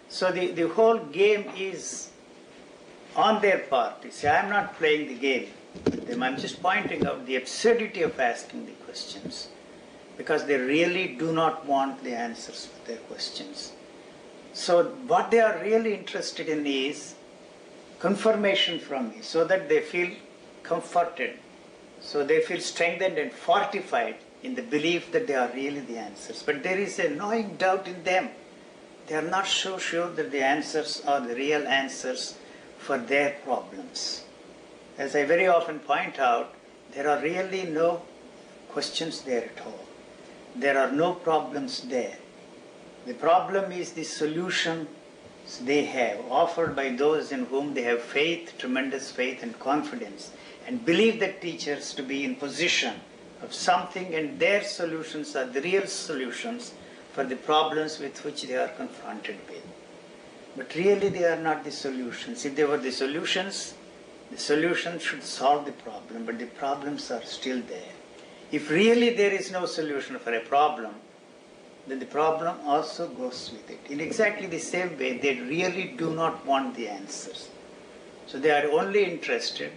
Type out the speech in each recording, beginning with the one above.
So the whole game is on their part. You see, I'm not playing the game with them. I'm just pointing out the absurdity of asking the questions, because they really do not want the answers to their questions. So what they are really interested in is confirmation from me, so that they feel comforted, so they feel strengthened and fortified in the belief that they are really the answers. But there is a gnawing doubt in them. They are not so sure that the answers are the real answers for their problems. As I very often point out, there are really no questions there at all. There are no problems there. The problem is the solution they have, offered by those in whom they have faith, tremendous faith and confidence, and believe that teachers to be in possession of something, and their solutions are the real solutions for the problems with which they are confronted with. But really they are not the solutions. If they were the solutions should solve the problem, but the problems are still there. If really there is no solution for a problem, then the problem also goes with it. In exactly the same way, they really do not want the answers. So they are only interested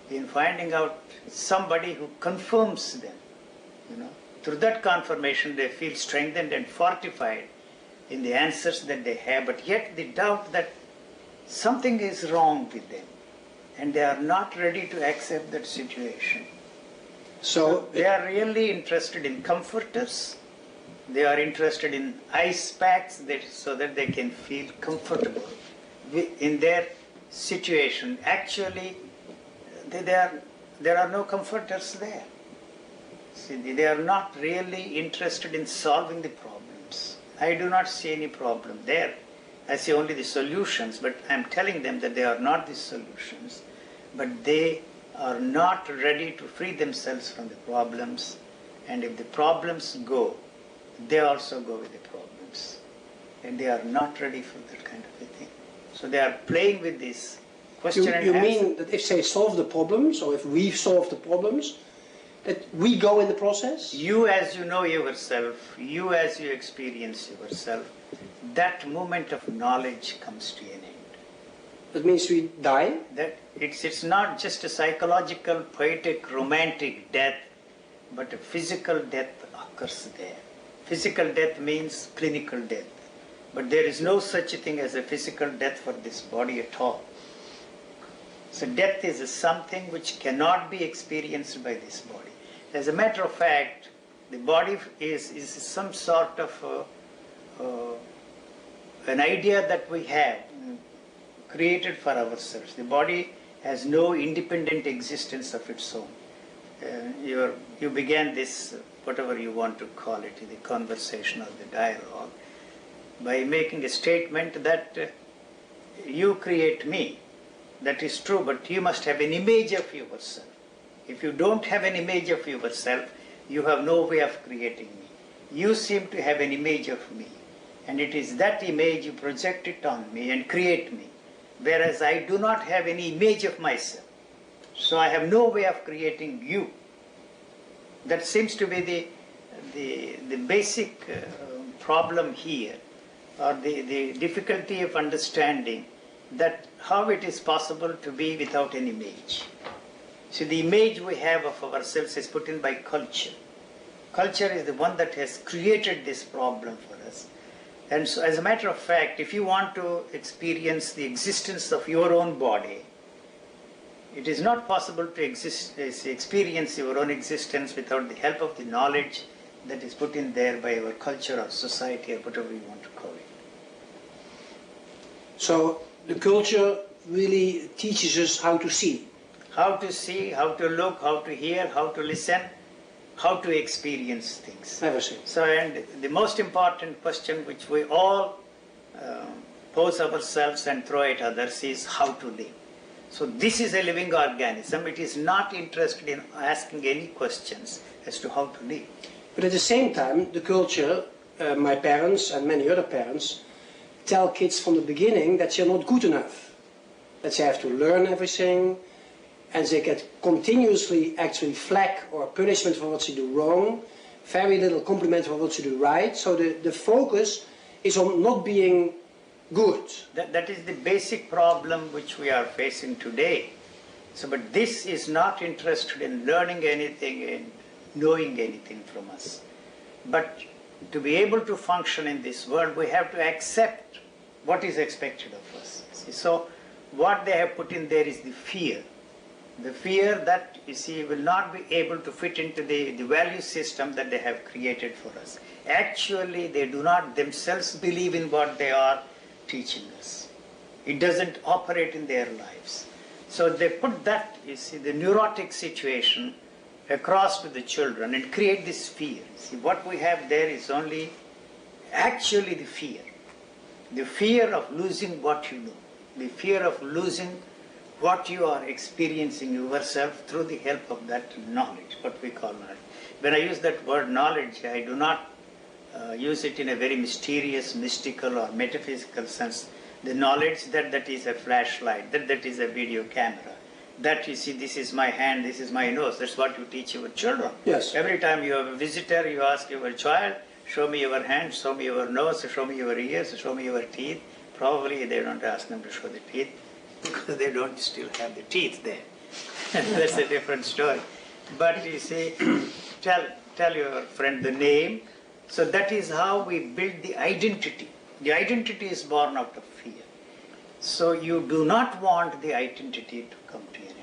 in finding out somebody who confirms them. Through that confirmation, they feel strengthened and fortified in the answers that they have, but yet the doubt that something is wrong with them, and they are not ready to accept that situation. So they are really interested in comforters. They are interested in ice packs so that they can feel comfortable in their situation. Actually, there are no comforters there. See, they are not really interested in solving the problems. I do not see any problem there. I see only the solutions, but I am telling them that they are not the solutions, but they are not ready to free themselves from the problems. And if the problems go, they also go with the problems. And they are not ready for that kind of a thing. So they are playing with this question and answer. You mean that if they solve the problems, or if we solve the problems, that we go in the process? You as you know yourself, you as you experience yourself, that moment of knowledge comes to an end. That means we die? That it's not just a psychological, poetic, romantic death, but a physical death occurs there. Physical death means clinical death. But there is no such a thing as a physical death for this body at all. So death is something which cannot be experienced by this body. As a matter of fact, the body is some sort of an idea that we have created for ourselves. The body has no independent existence of its own. You began this, whatever you want to call it, the conversation or the dialogue, by making a statement that you create me. That is true, but you must have an image of yourself. If you don't have an image of yourself, you have no way of creating me. You seem to have an image of me, and it is that image you project it on me and create me, whereas I do not have any image of myself. So I have no way of creating you. That seems to be the basic problem here, or the difficulty of understanding that how it is possible to be without an image. See, the image we have of ourselves is put in by culture. Culture is the one that has created this problem for us. And so, as a matter of fact, if you want to experience the existence of your own body, it is not possible to experience your own existence without the help of the knowledge that is put in there by our culture or society or whatever you want to call it. So the culture really teaches us how to see. How to see, how to look, how to hear, how to listen, how to experience things. Everything. So, and the most important question which we all pose ourselves and throw at others is how to live. So this is a living organism. It is not interested in asking any questions as to how to live. But at the same time, the culture, my parents and many other parents, tell kids from the beginning that they're not good enough. That they have to learn everything, and they get continuously actually flack or punishment for what they do wrong, very little compliment for what they do right. So the focus is on not being good. That is the basic problem which we are facing today. So, but this is not interested in learning anything and knowing anything from us. But to be able to function in this world, we have to accept what is expected of us. See, so what they have put in there is the fear. The fear that, you see, will not be able to fit into the value system that they have created for us. Actually, they do not themselves believe in what they are teaching us. It doesn't operate in their lives. So they put that, you see, the neurotic situation across to the children and create this fear. See, what we have there is only actually the fear. The fear of losing what you know. The fear of losing what you are experiencing yourself through the help of that knowledge, what we call knowledge. When I use that word knowledge, I do not use it in a very mysterious, mystical or metaphysical sense. The knowledge that is a flashlight, that is a video camera, that you see, this is my hand, this is my nose. That's what you teach your children. Yes. Every time you have a visitor, you ask your child, show me your hand, show me your nose, show me your ears, show me your teeth. Probably they don't ask them to show the teeth because they don't still have the teeth there. That's a different story. But you see, tell your friend the name. So that is how we build the identity. The identity is born out of fear. So you do not want the identity to come to an end.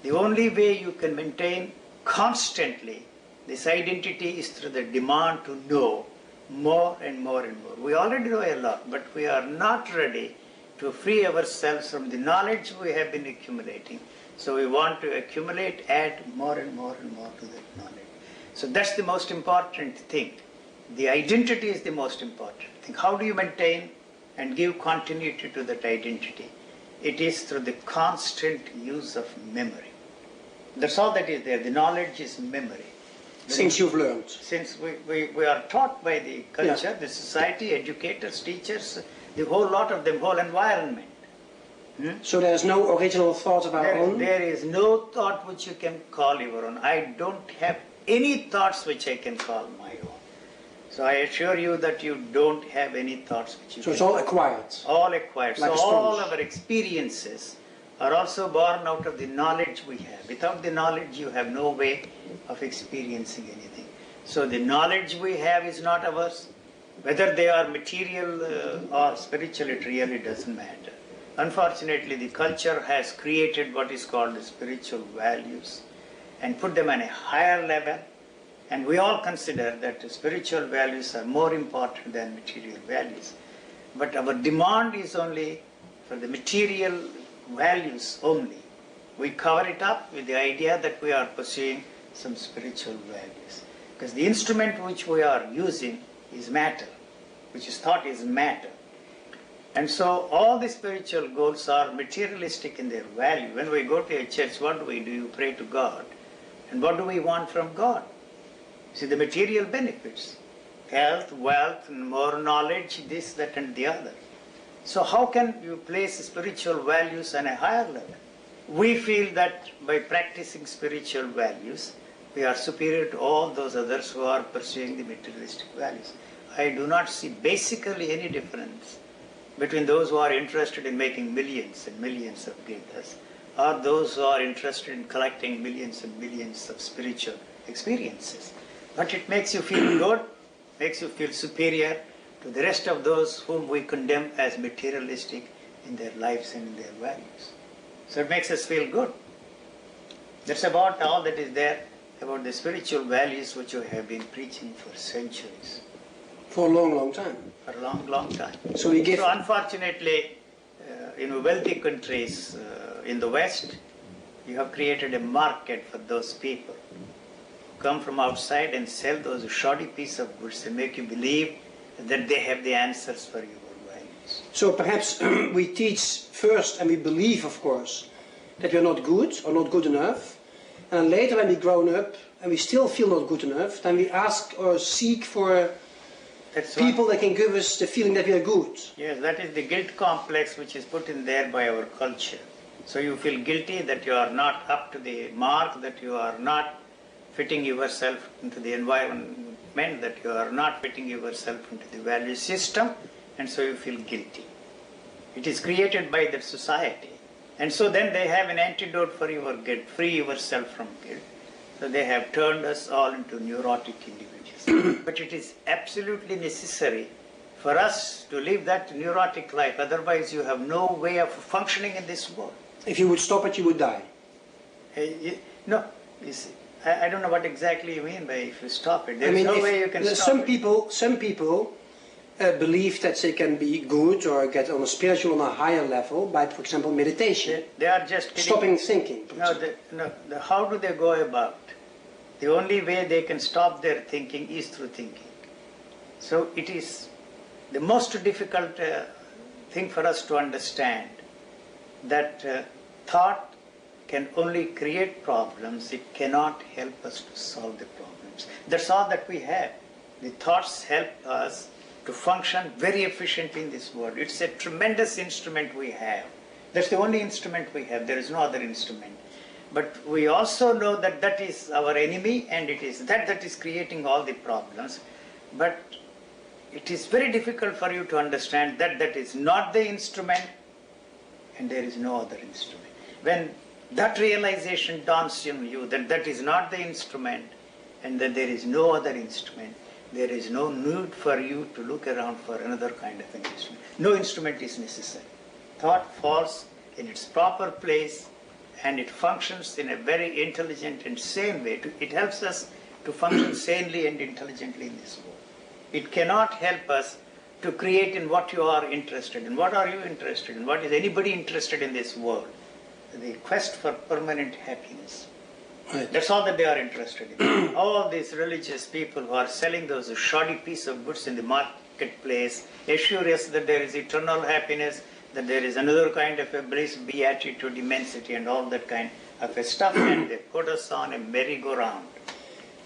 The only way you can maintain constantly this identity is through the demand to know more and more and more. We already know a lot, but we are not ready to free ourselves from the knowledge we have been accumulating. So we want to accumulate, add more and more and more to that knowledge. So that's the most important thing. The identity is the most important thing. How do you maintain and give continuity to that identity? It is through the constant use of memory. That's all that is there. The knowledge is memory. Since you've learned. Since we are taught by the culture, Yeah. the society, educators, teachers, the whole lot of them, whole environment. So there is no original thought of our own? There is no thought which you can call your own. I don't have any thoughts which I can call my own. So I assure you that you don't have any thoughts which you So can it's all call. acquired? All acquired. Like So a all sponge. our experiences are also born out of the knowledge we have. Without the knowledge, you have no way of experiencing anything. So the knowledge we have is not ours. Whether they are material or spiritual, it really doesn't matter. Unfortunately, the culture has created what is called the spiritual values and put them on a higher level. And we all consider that the spiritual values are more important than material values. But our demand is only for the material values only. We cover it up with the idea that we are pursuing some spiritual values. Because the instrument which we are using is matter, which is thought is matter. And so all the spiritual goals are materialistic in their value. When we go to a church, what do? You pray to God. And what do we want from God? See, the material benefits. Health, wealth, and more knowledge, this, that, and the other. So how can you place spiritual values on a higher level? We feel that by practicing spiritual values, we are superior to all those others who are pursuing the materialistic values. I do not see basically any difference between those who are interested in making millions and millions of guilders or those who are interested in collecting millions and millions of spiritual experiences. But it makes you feel good, makes you feel superior to the rest of those whom we condemn as materialistic in their lives and in their values. So it makes us feel good. That's about all that is there about the spiritual values which we have been preaching for centuries. For a long, long time. For a long, long time. So we give... So unfortunately, in wealthy countries in the West, you have created a market for those people who come from outside and sell those shoddy piece of goods and make you believe that they have the answers for your values. So perhaps we teach first and we believe, of course, that we are not good or not good enough. And later when we grown up and we still feel not good enough, then we ask or seek for people that can give us the feeling that we are good. Yes, that is the guilt complex which is put in there by our culture. So you feel guilty that you are not up to the mark, that you are not fitting yourself into the environment, that you are not fitting yourself into the value system, and so you feel guilty. It is created by the society. And so then they have an antidote for your guilt, free yourself from guilt. So they have turned us all into neurotic individuals. But it is absolutely necessary for us to live that neurotic life. Otherwise you have no way of functioning in this world. If you would stop it, you would die. No, you see, I don't know what exactly you mean by if you stop it. There's no way you can stop it. Some people believe that they can be good or get on a spiritual, on a higher level by, for example, meditation. They are just stopping thinking. How do they go about? The only way they can stop their thinking is through thinking. So it is the most difficult thing for us to understand that thought can only create problems. It cannot help us to solve the problems. That's all that we have. The thoughts help us to function very efficiently in this world. It's a tremendous instrument we have. That's the only instrument we have. There is no other instrument. But we also know that that is our enemy, and it is that is creating all the problems. But it is very difficult for you to understand that that is not the instrument and there is no other instrument. When that realization dawns on you that that is not the instrument and that there is no other instrument, there is no need for you to look around for another kind of an instrument. No instrument is necessary. Thought falls in its proper place and it functions in a very intelligent and sane way. It helps us to function sanely and intelligently in this world. It cannot help us to create in what you are interested in. What are you interested in? What is anybody interested in this world? The quest for permanent happiness. Right. That's all that they are interested in. All these religious people who are selling those shoddy piece of goods in the marketplace assure us that there is eternal happiness, that there is another kind of a bliss, beatitude, immensity, and all that kind of a stuff, and they put us on a merry-go-round.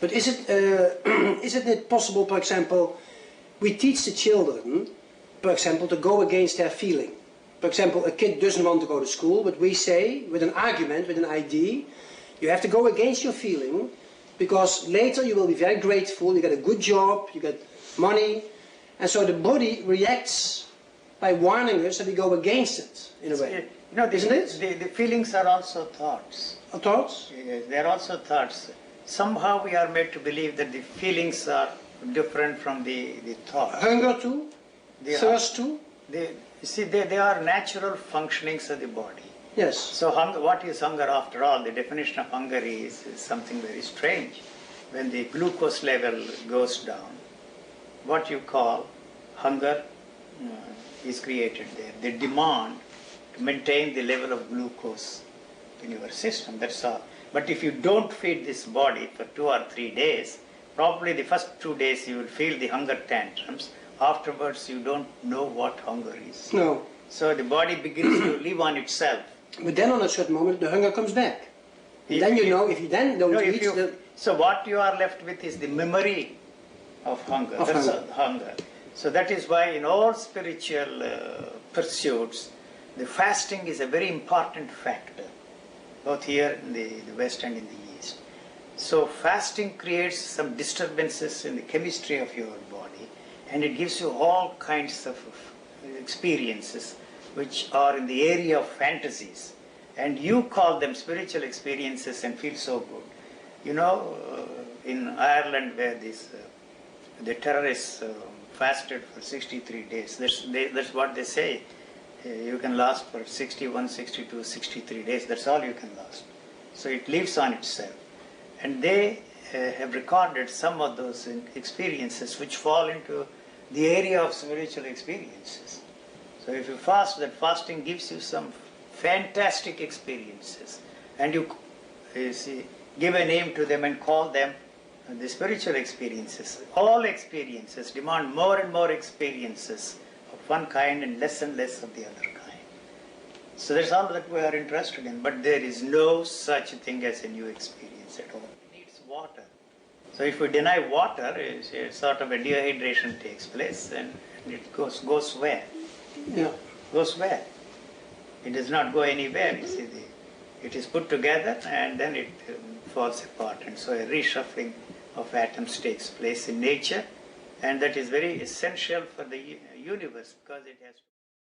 But isn't it possible, for example, we teach the children, for example, to go against their feeling. For example, a kid doesn't want to go to school, but we say, with an argument, with an idea, you have to go against your feeling, because later you will be very grateful, you get a good job, you get money, and so the body reacts by warning us that we go against it, in a way. You know, isn't it? The feelings are also thoughts. Thoughts? Yes, they are also thoughts. Somehow we are made to believe that the feelings are different from the thoughts. Hunger too? Thirst too? They are natural functionings of the body. Yes. So what is hunger after all? The definition of hunger is something very strange. When the glucose level goes down, what you call hunger is created there. The demand to maintain the level of glucose in your system, that's all. But if you don't feed this body for 2 or 3 days, probably the first 2 days you will feel the hunger tantrums. Afterwards you don't know what hunger is. No. So the body begins to live on itself. But then on a certain moment the hunger comes back. Then you know, if you then don't eat... So what you are left with is the memory of hunger. Hunger. So that is why in all spiritual pursuits, the fasting is a very important factor, both here in the West and in the East. So fasting creates some disturbances in the chemistry of your body, and it gives you all kinds of experiences which are in the area of fantasies, and you call them spiritual experiences and feel so good. You know, in Ireland where the terrorists fasted for 63 days, that's what they say. You can last for 61, 62, 63 days, that's all you can last. So it lives on itself. And they have recorded some of those experiences which fall into the area of spiritual experiences. So if you fast, that fasting gives you some fantastic experiences, and you give a name to them and call them the spiritual experiences. All experiences demand more and more experiences of one kind and less of the other kind. So that's all that we are interested in, but there is no such thing as a new experience at all. It needs water. So if we deny water, a sort of a dehydration takes place, and it goes where? Yeah. Goes where? It does not go anywhere. You see, it is put together and then it falls apart, and so a reshuffling of atoms takes place in nature, and that is very essential for the universe because it has